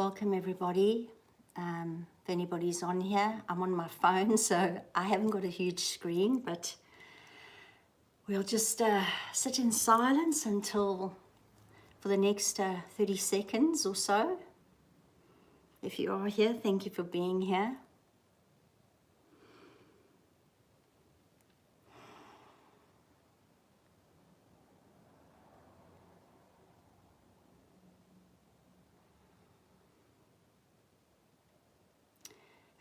welcome everybody. If anybody's on here, I'm on my phone, so I haven't got a huge screen, but we'll just sit in silence for the next 30 seconds or so. If you are here, thank you for being here.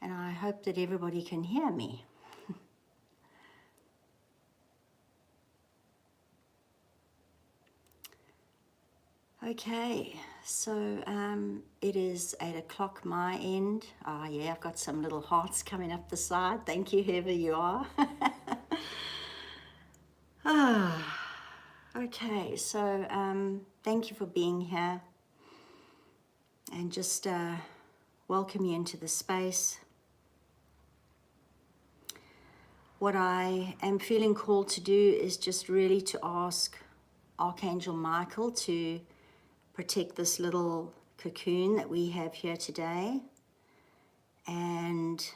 And I hope that everybody can hear me. Okay, so it is 8 o'clock my end. Oh yeah, I've got some little hearts coming up the side. Thank you, whoever you are. Okay, so thank you for being here. And just welcome you into the space. What I am feeling called to do is just really to ask Archangel Michael to protect this little cocoon that we have here today. And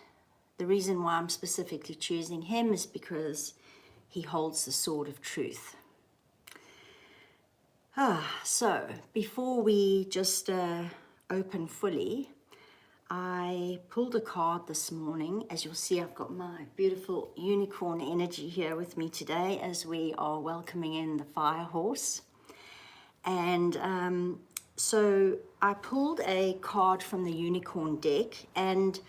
the reason why I'm specifically choosing him is because he holds the sword of truth. So before we just open fully, I pulled a card this morning. As you'll see, I've got my beautiful unicorn energy here with me today as we are welcoming in the fire horse. And so I pulled a card from the unicorn deck, and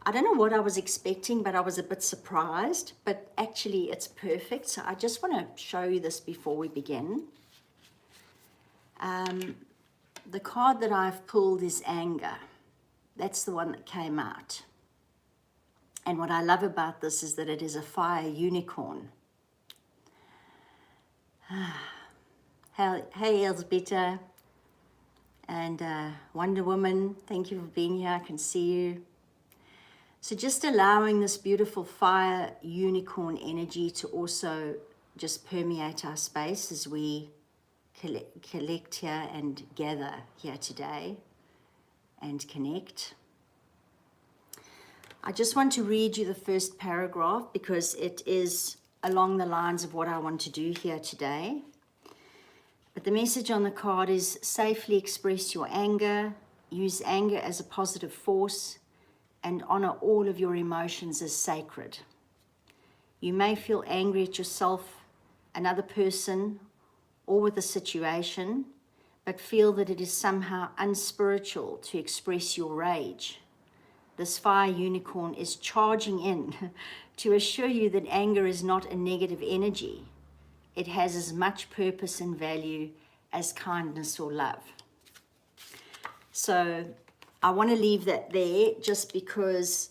I don't know what I was expecting, but I was a bit surprised, but actually it's perfect. So I just want to show you this before we begin. The card that I've pulled is anger. That's the one that came out. And what I love about this is that it is a fire unicorn. Hey Elsbeta and Wonder Woman, thank you for being here. I can see you. So just allowing this beautiful fire unicorn energy to also just permeate our space as we collect here and gather here today and connect. I just want to read you the first paragraph because it is along the lines of what I want to do here today. But the message on the card is safely express your anger, use anger as a positive force, and honor all of your emotions as sacred. You may feel angry at yourself, another person, or with a situation, but feel that it is somehow unspiritual to express your rage. This fire unicorn is charging in to assure you that anger is not a negative energy. It has as much purpose and value as kindness or love. So I want to leave that there just because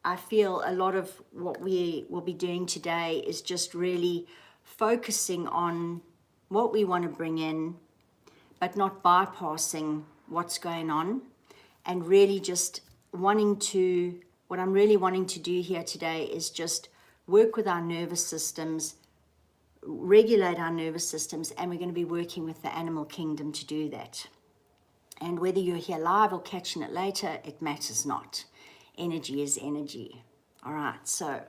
I feel a lot of what we will be doing today is just really focusing on what we want to bring in, but not bypassing what's going on, and really just what I'm really wanting to do here today is just work with our nervous systems, regulate our nervous systems, and we're going to be working with the animal kingdom to do that. And whether you're here live or catching it later, it matters not. Energy is energy. All right, so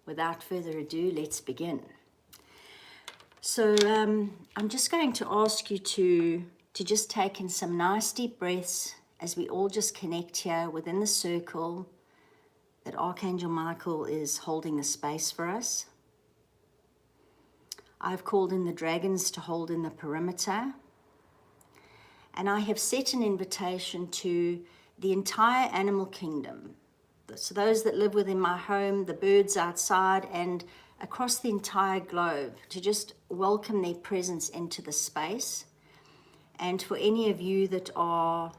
without further ado, let's begin. So I'm just going to ask you to just take in some nice deep breaths as we all just connect here within the circle that Archangel Michael is holding the space for us. I've called in the dragons to hold in the perimeter. And I have set an invitation to the entire animal kingdom. So those that live within my home, the birds outside, and across the entire globe, to just welcome their presence into the space. And for any of you that are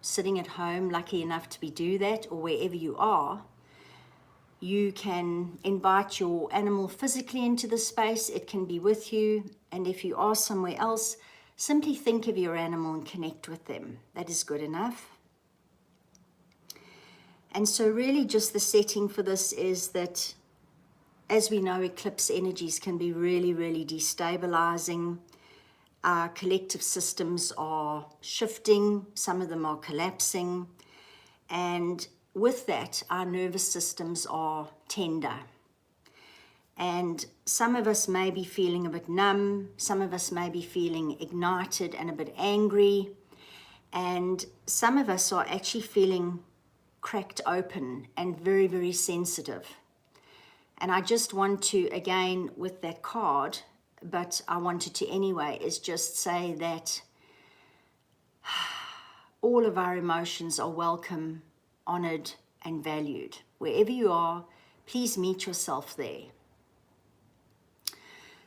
sitting at home, lucky enough to do that, or wherever you are, you can invite your animal physically into the space. It can be with you. And if you are somewhere else, simply think of your animal and connect with them. That is good enough. And so really just the setting for this is that, as we know, eclipse energies can be really, really destabilizing. Our collective systems are shifting, some of them are collapsing, and with that, our nervous systems are tender. And some of us may be feeling a bit numb, some of us may be feeling ignited and a bit angry, and some of us are actually feeling cracked open and very, very sensitive. And I just want to, again, with that card, but I wanted to anyway, is just say that all of our emotions are welcome, honored, and valued. Wherever you are, please meet yourself there.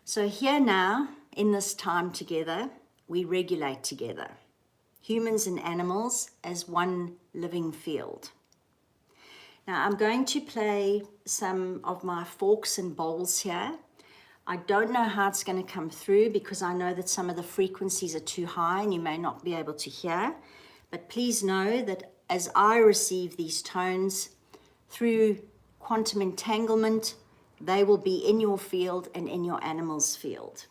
So here now, in this time together, we regulate together, humans and animals as one living field. Now I'm going to play some of my forks and bowls here. I don't know how it's going to come through because I know that some of the frequencies are too high and you may not be able to hear. But please know that as I receive these tones through quantum entanglement, they will be in your field and in your animal's field.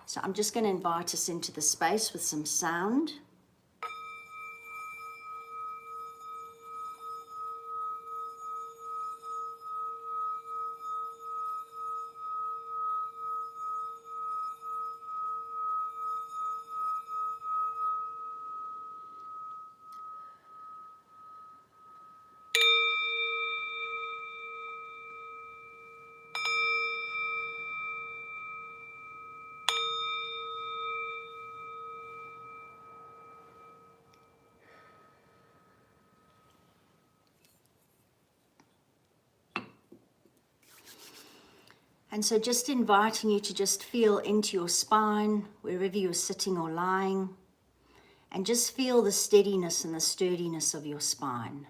So I'm just going to invite us into the space with some sound. And so just inviting you to just feel into your spine, wherever you're sitting or lying, and just feel the steadiness and the sturdiness of your spine.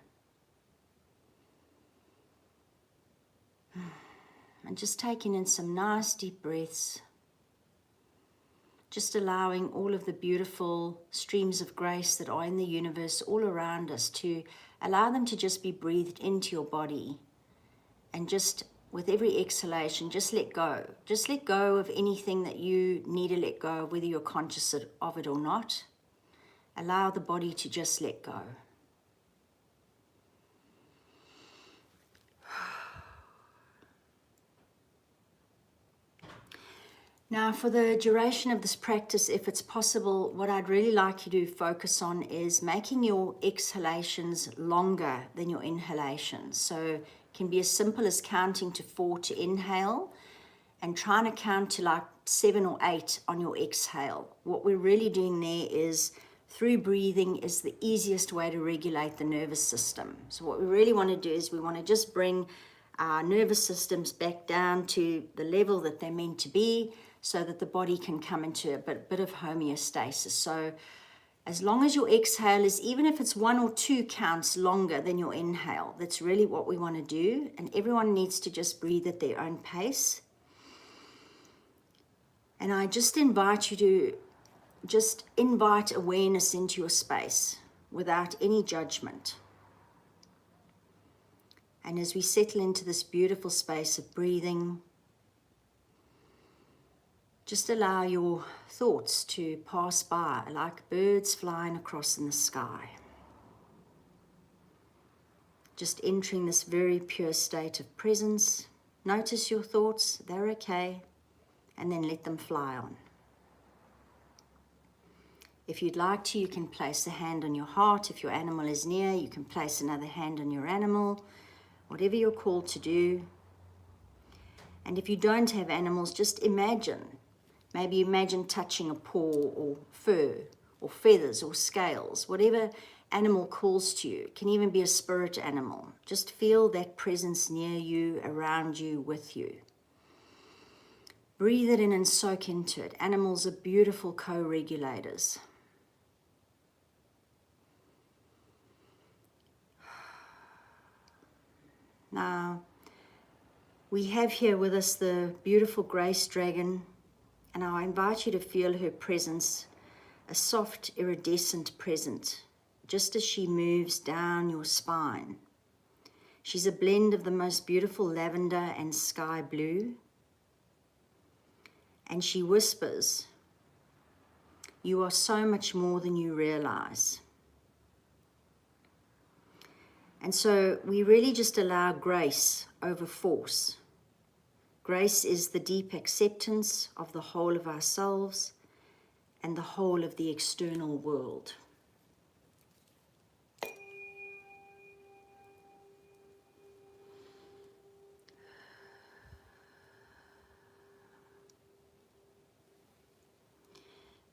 And just taking in some nice deep breaths, just allowing all of the beautiful streams of grace that are in the universe all around us to allow them to just be breathed into your body, and just with every exhalation, just let go. Just let go of anything that you need to let go of, whether you're conscious of it or not. Allow the body to just let go. Now, for the duration of this practice, if it's possible, what I'd really like you to focus on is making your exhalations longer than your inhalations. So it can be as simple as counting to 4 to inhale and trying to count to like 7 or 8 on your exhale. What we're really doing there is, through breathing is the easiest way to regulate the nervous system. So what we really want to do is we want to just bring our nervous systems back down to the level that they're meant to be, so that the body can come into a bit of homeostasis. So as long as your exhale is, even if it's 1 or 2 counts longer than your inhale, that's really what we want to do. And everyone needs to just breathe at their own pace. And I just invite you to just invite awareness into your space without any judgment. And as we settle into this beautiful space of breathing, just allow your thoughts to pass by like birds flying across in the sky. Just entering this very pure state of presence. Notice your thoughts, they're okay, and then let them fly on. If you'd like to, you can place a hand on your heart. If your animal is near, you can place another hand on your animal. Whatever you're called to do. And if you don't have animals, just imagine. Maybe imagine touching a paw or fur or feathers or scales, whatever animal calls to you. It can even be a spirit animal. Just feel that presence near you, around you, with you. Breathe it in and soak into it. Animals are beautiful co-regulators. Now, we have here with us the beautiful Grace Dragon, and I invite you to feel her presence, a soft, iridescent presence, just as she moves down your spine. She's a blend of the most beautiful lavender and sky blue, and she whispers You are so much more than you realize. And so we really just allow grace over force. Grace is the deep acceptance of the whole of ourselves and the whole of the external world.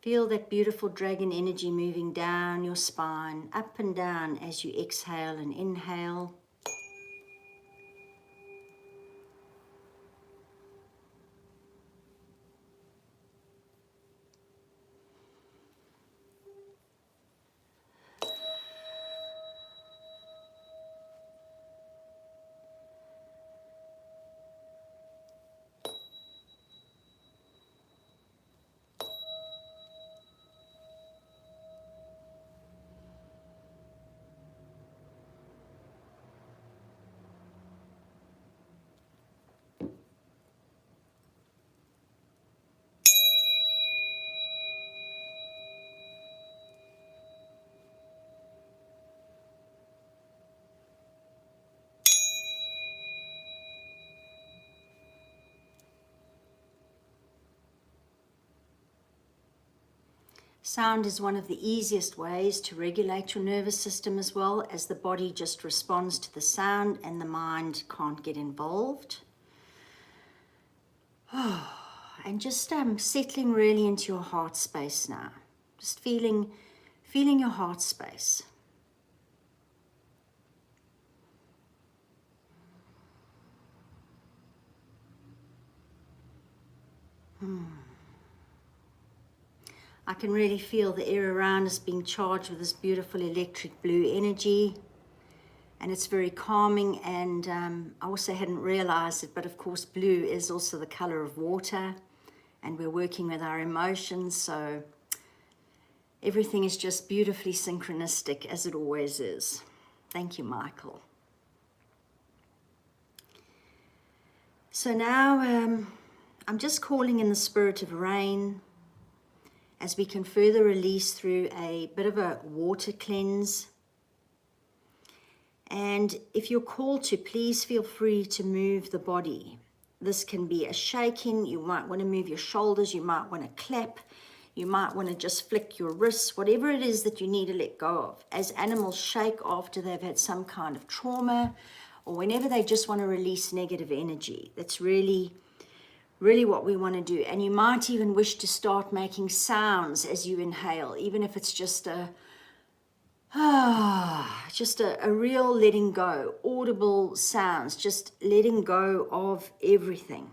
Feel that beautiful dragon energy moving down your spine, up and down as you exhale and inhale. Sound is one of the easiest ways to regulate your nervous system, as well as the body just responds to the sound and the mind can't get involved. And just settling really into your heart space now. Just feeling your heart space. I can really feel the air around us being charged with this beautiful electric blue energy, and it's very calming. And I also hadn't realized it, but of course blue is also the color of water, and we're working with our emotions, so everything is just beautifully synchronistic, as it always is. Thank you, Michael. So now I'm just calling in the spirit of rain, as we can further release through a bit of a water cleanse. And if you're called to, please feel free to move the body. This can be a shaking. You might want to move your shoulders. You might want to clap. You might want to just flick your wrists, whatever it is that you need to let go of. As animals shake after they've had some kind of trauma, or whenever they just want to release negative energy. That's really what we want to do. And you might even wish to start making sounds as you inhale, even if it's just a real letting go, audible sounds, just letting go of everything.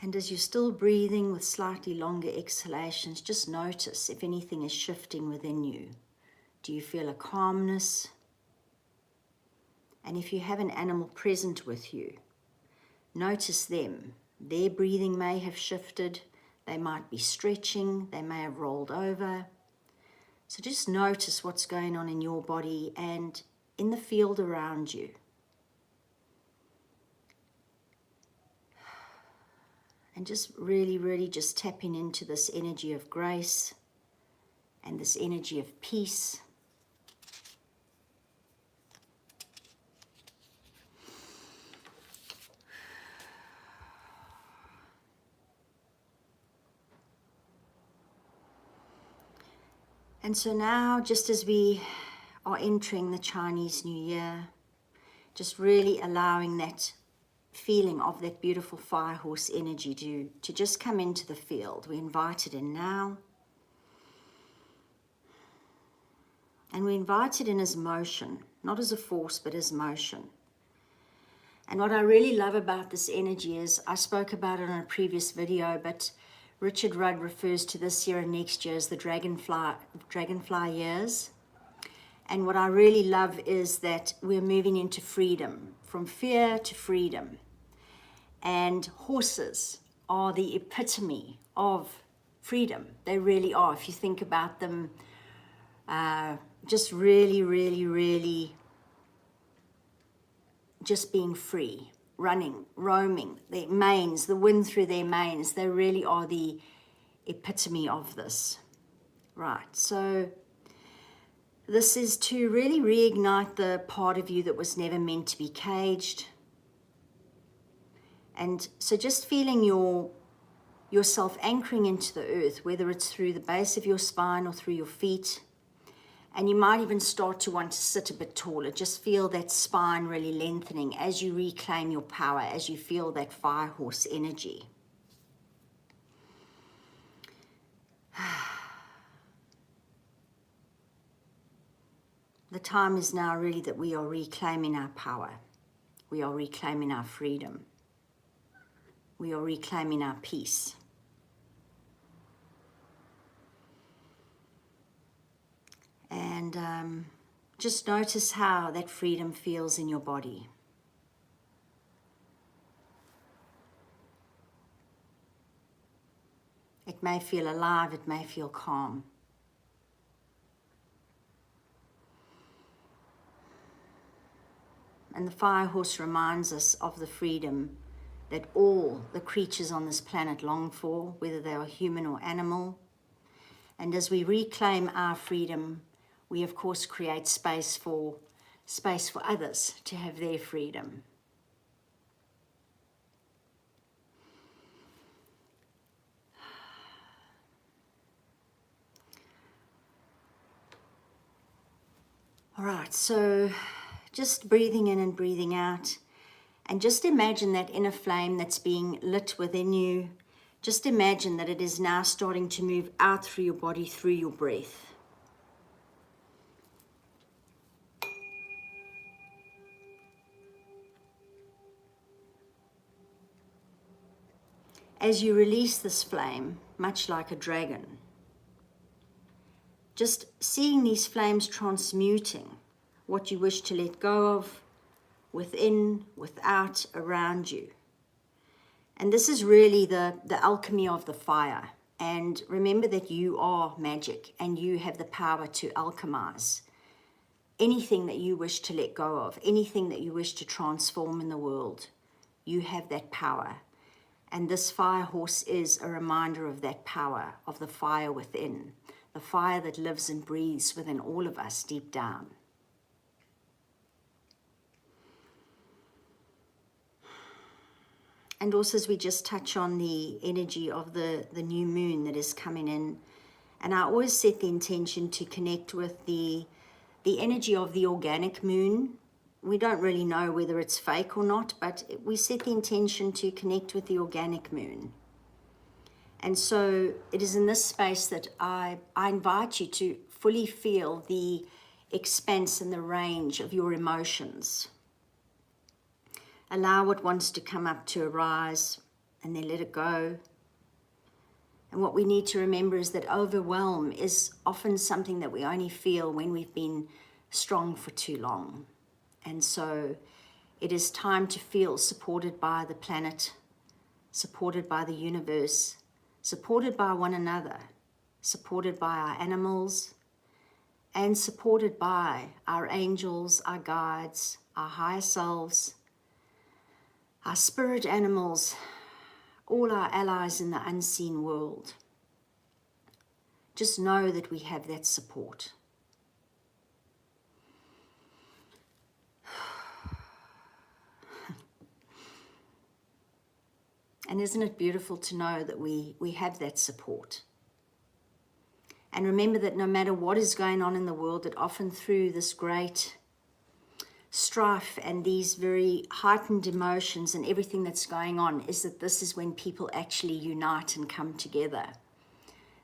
And as you're still breathing with slightly longer exhalations, just notice if anything is shifting within you. Do you feel a calmness? And if you have an animal present with you, notice them. Their breathing may have shifted. They might be stretching. They may have rolled over. So just notice what's going on in your body and in the field around you. And just really just tapping into this energy of grace and this energy of peace. And so now, just as we are entering the Chinese New Year, just really allowing that feeling of that beautiful fire horse energy to just come into the field. We invite it in now. And we invite it in as motion, not as a force, but as motion. And what I really love about this energy is, I spoke about it in a previous video, but Richard Rudd refers to this year and next year as the dragonfly years. And what I really love is that we're moving into freedom, from fear to freedom. And horses are the epitome of freedom. They really are. If you think about them, just really, really, really just being free, running, roaming, their manes, the wind through their manes, they really are the epitome of this. Right, so this is to really reignite the part of you that was never meant to be caged. And so just feeling yourself anchoring into the earth, whether it's through the base of your spine or through your feet. And you might even start to want to sit a bit taller. Just feel that spine really lengthening as you reclaim your power, as you feel that fire horse energy. The time is now really that we are reclaiming our power. We are reclaiming our freedom. We are reclaiming our peace. And just notice how that freedom feels in your body. It may feel alive, it may feel calm. And the fire horse reminds us of the freedom that all the creatures on this planet long for, whether they are human or animal. And as we reclaim our freedom, we of course create space for others to have their freedom. All right, so just breathing in and breathing out, and just imagine that inner flame that's being lit within you. Just imagine that it is now starting to move out through your body, through your breath. As you release this flame, much like a dragon, just seeing these flames transmuting what you wish to let go of, within, without, around you. And this is really the alchemy of the fire. And remember that you are magic and you have the power to alchemize anything that you wish to let go of, anything that you wish to transform in the world. You have that power. And this fire horse is a reminder of that power, of the fire within, the fire that lives and breathes within all of us deep down. And also as we just touch on the energy of the new moon that is coming in, and I always set the intention to connect with the energy of the organic moon. We don't really know whether it's fake or not, but we set the intention to connect with the organic moon. And so it is in this space that I invite you to fully feel the expanse and the range of your emotions. Allow what wants to come up to arise, and then let it go. And what we need to remember is that overwhelm is often something that we only feel when we've been strong for too long. And so it is time to feel supported by the planet, supported by the universe, supported by one another, supported by our animals, and supported by our angels, our guides, our higher selves, our spirit animals, all our allies in the unseen world. Just know that we have that support. And isn't it beautiful to know that we have that support? And remember that no matter what is going on in the world, that often through this great strife and these very heightened emotions and everything that's going on, is that this is when people actually unite and come together.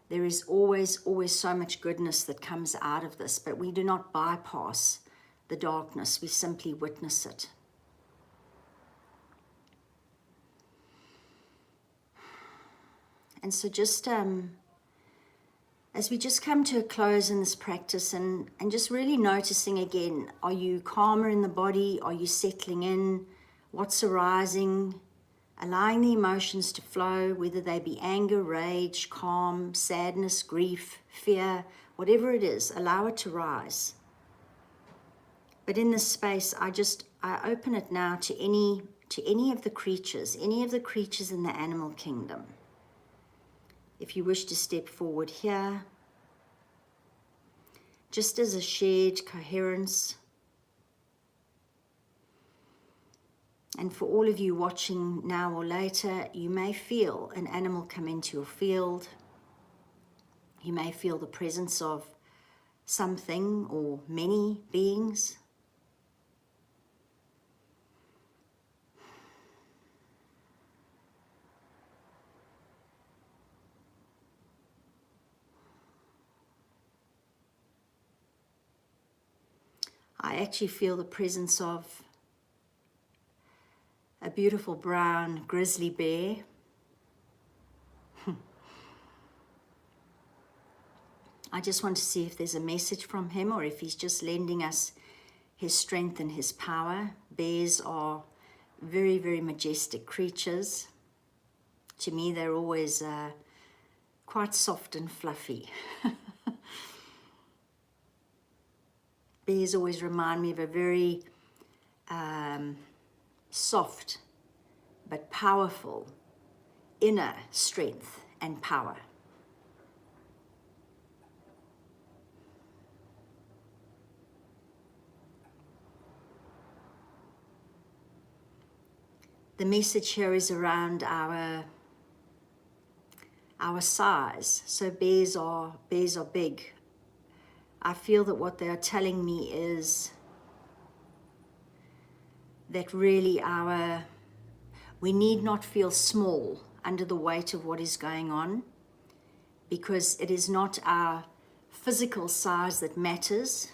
There is always so much goodness that comes out of this, but we do not bypass the darkness, we simply witness it. And so just as we just come to a close in this practice, and just really noticing again, are you calmer in the body? Are you settling in? What's arising? allowing the emotions to flow, whether they be anger, rage, calm, sadness, grief, fear, whatever it is, allow it to rise. But in this space, I open it now to any of the creatures in the animal kingdom. If you wish to step forward here, just as a shared coherence. And for all of you watching now or later, you may feel an animal come into your field. You may feel the presence of something or many beings. I actually feel the presence of a beautiful brown grizzly bear. I just want to see if there's a message from him or if he's just lending us his strength and his power. Bears are very, very majestic creatures. To me, they're always quite soft and fluffy. Bears always remind me of a very soft but powerful inner strength and power. The message here is around our size. So bears are big. I feel that what they are telling me is that really we need not feel small under the weight of what is going on, because it is not our physical size that matters.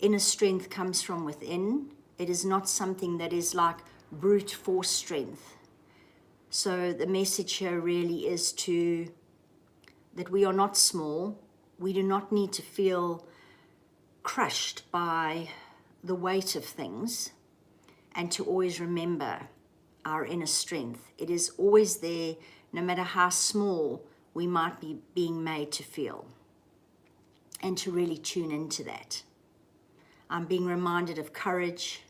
Inner strength comes from within. It is not something that is like brute force strength. So the message here really is that we are not small. We do not need to feel crushed by the weight of things, and to always remember our inner strength. It is always there, no matter how small we might be being made to feel, and to really tune into that. I'm being reminded of courage,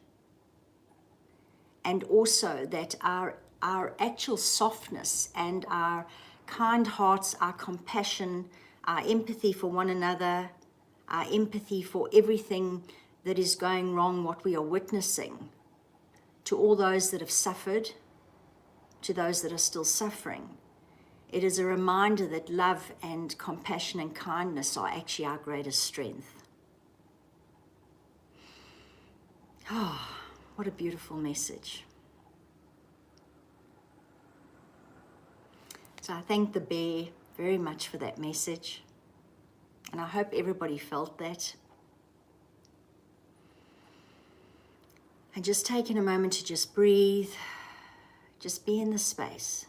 and also that our actual softness and our kind hearts, our compassion, our empathy for one another, our empathy for everything that is going wrong, what we are witnessing, to all those that have suffered, to those that are still suffering. It is a reminder that love and compassion and kindness are actually our greatest strength. Oh, what a beautiful message. So I thank the bear very much for that message, and I hope everybody felt that. And just taking a moment to just breathe, just be in the space.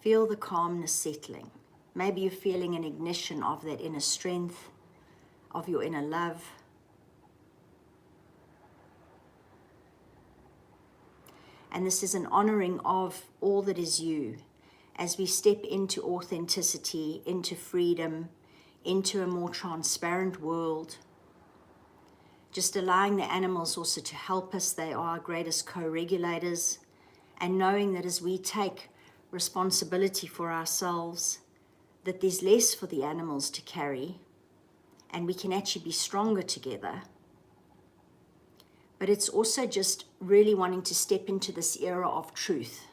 Feel the calmness settling. Maybe you're feeling an ignition of that inner strength, of your inner love. And this is an honoring of all that is you, as we step into authenticity, into freedom, into a more transparent world. Just allowing the animals also to help us. They are our greatest co-regulators. And knowing that as we take responsibility for ourselves, that there's less for the animals to carry, and we can actually be stronger together. But it's also just really wanting to step into this era of truth.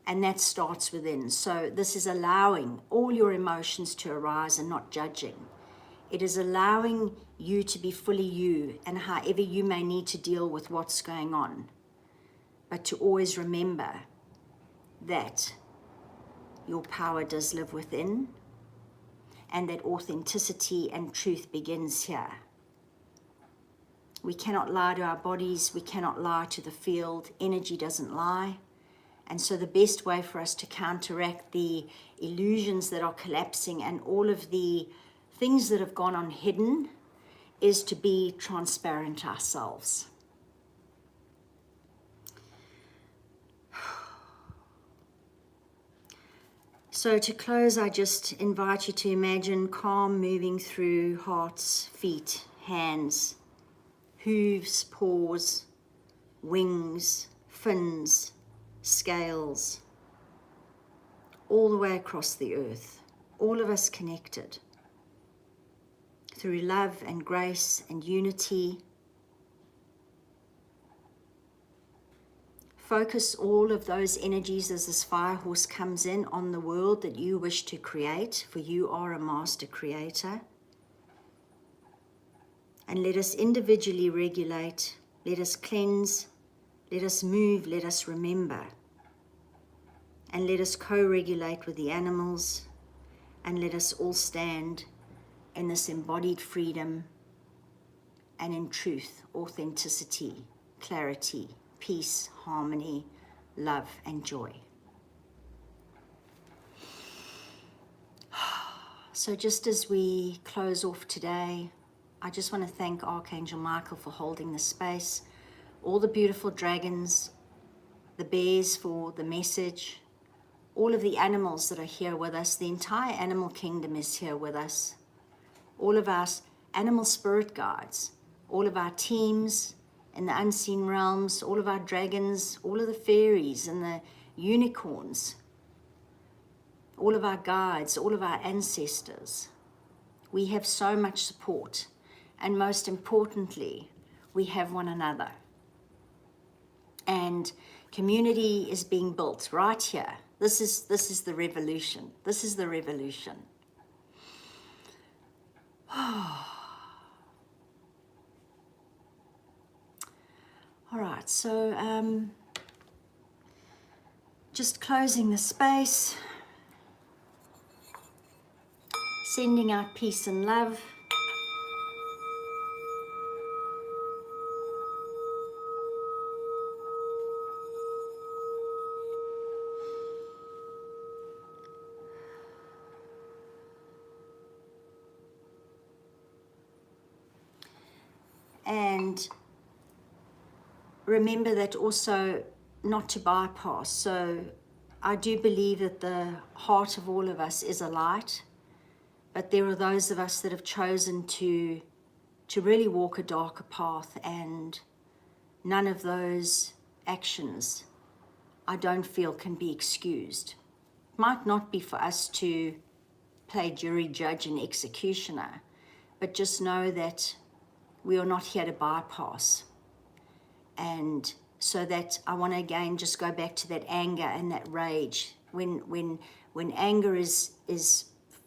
And that starts within. So this is allowing all your emotions to arise and not judging. It is allowing you to be fully you, and however you may need to deal with what's going on. But to always remember that your power does live within, and that authenticity and truth begins here. We cannot lie to our bodies. We cannot lie to the field. Energy doesn't lie. And so the best way for us to counteract the illusions that are collapsing and all of the things that have gone on hidden is to be transparent ourselves. So to close, I just invite you to imagine calm moving through hearts, feet, hands, hooves, paws, wings, fins, scales, all the way across the earth, all of us connected through love and grace and unity. Focus all of those energies as this fire horse comes in on the world that you wish to create, for you are a master creator. And let us individually regulate, let us cleanse, let us move, let us remember. And let us co-regulate with the animals, and let us all stand in this embodied freedom and in truth, authenticity, clarity, peace, harmony, love, and joy. So just as we close off today, I just want to thank Archangel Michael for holding the space, all the beautiful dragons, the bears for the message, all of the animals that are here with us, the entire animal kingdom is here with us, all of our animal spirit guides, all of our teams in the unseen realms, all of our dragons, all of the fairies and the unicorns, all of our guides, all of our ancestors. We have so much support, and most importantly, we have one another. And community is being built right here. This is the revolution. This is the revolution. All right, so just closing the space, sending out peace and love. And remember that also not to bypass. So I do believe that the heart of all of us is a light, but there are those of us that have chosen to really walk a darker path, and none of those actions I don't feel can be excused. It might not be for us to play jury, judge, and executioner, but just know that we are not here to bypass. And so that I want to again just go back to that anger and that rage. When anger is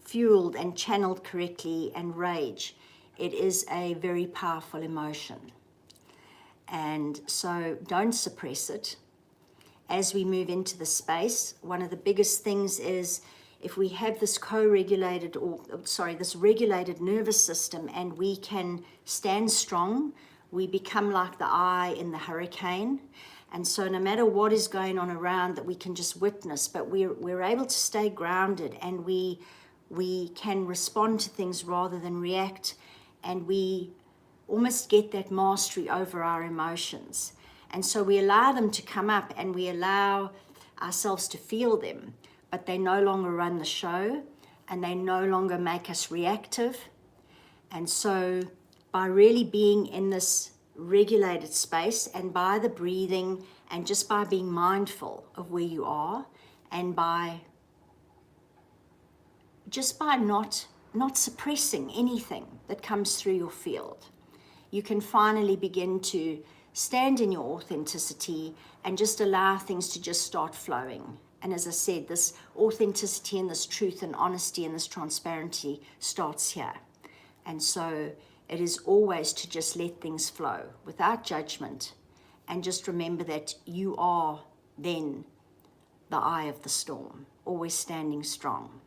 fueled and channeled correctly, and rage, it is a very powerful emotion. And so don't suppress it. As we move into the space, one of the biggest things is if we have this this regulated nervous system, and we can stand strong, we become like the eye in the hurricane. And so no matter what is going on around, that we can just witness, but we're able to stay grounded, and we can respond to things rather than react, and we almost get that mastery over our emotions. And so we allow them to come up, and we allow ourselves to feel them, but they no longer run the show, and they no longer make us reactive. And so by really being in this regulated space, and by the breathing, and just by being mindful of where you are, and by not suppressing anything that comes through your field, you can finally begin to stand in your authenticity and just allow things to just start flowing. And as I said, this authenticity and this truth and honesty and this transparency starts here. And so it is always to just let things flow without judgment, and just remember that you are then the eye of the storm, always standing strong.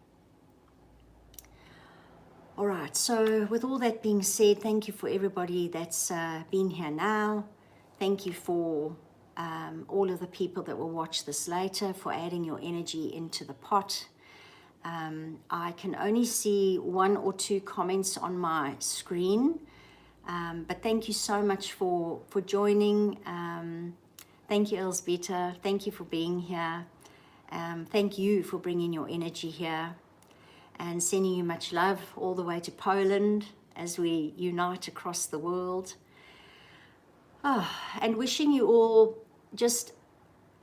All right, so with all that being said, thank you for everybody that's been here now. Thank you for all of the people that will watch this later, for adding your energy into the pot. I can only see 1 or 2 comments on my screen, but thank you so much for joining. Thank you, Elsbeta. Thank you for being here. Thank you for bringing your energy here, and sending you much love all the way to Poland as we unite across the world. Oh, and wishing you all just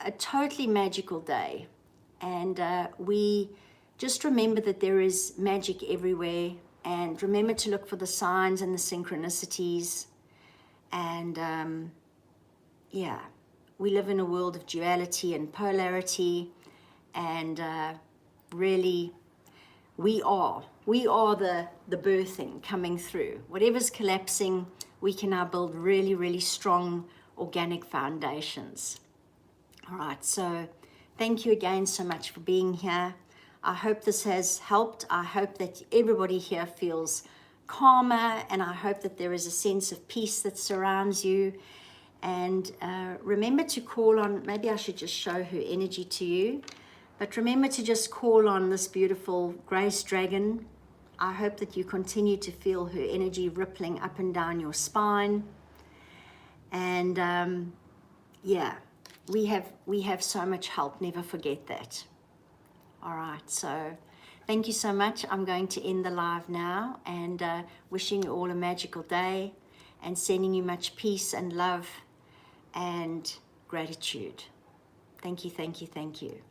a totally magical day. And we just remember that there is magic everywhere, and remember to look for the signs and the synchronicities. And yeah, we live in a world of duality and polarity, and really we are the birthing coming through. Whatever's collapsing, we can now build really, really strong organic foundations. All right, so thank you again so much for being here. I hope this has helped. I hope that everybody here feels calmer, and I hope that there is a sense of peace that surrounds you. And remember to call on, maybe I should just show her energy to you, but remember to just call on this beautiful Grace Dragon. I hope that you continue to feel her energy rippling up and down your spine. And yeah, we have so much help. Never forget that. All right, so thank you so much. I'm going to end the live now, and wishing you all a magical day, and sending you much peace and love and gratitude. Thank you, thank you, thank you.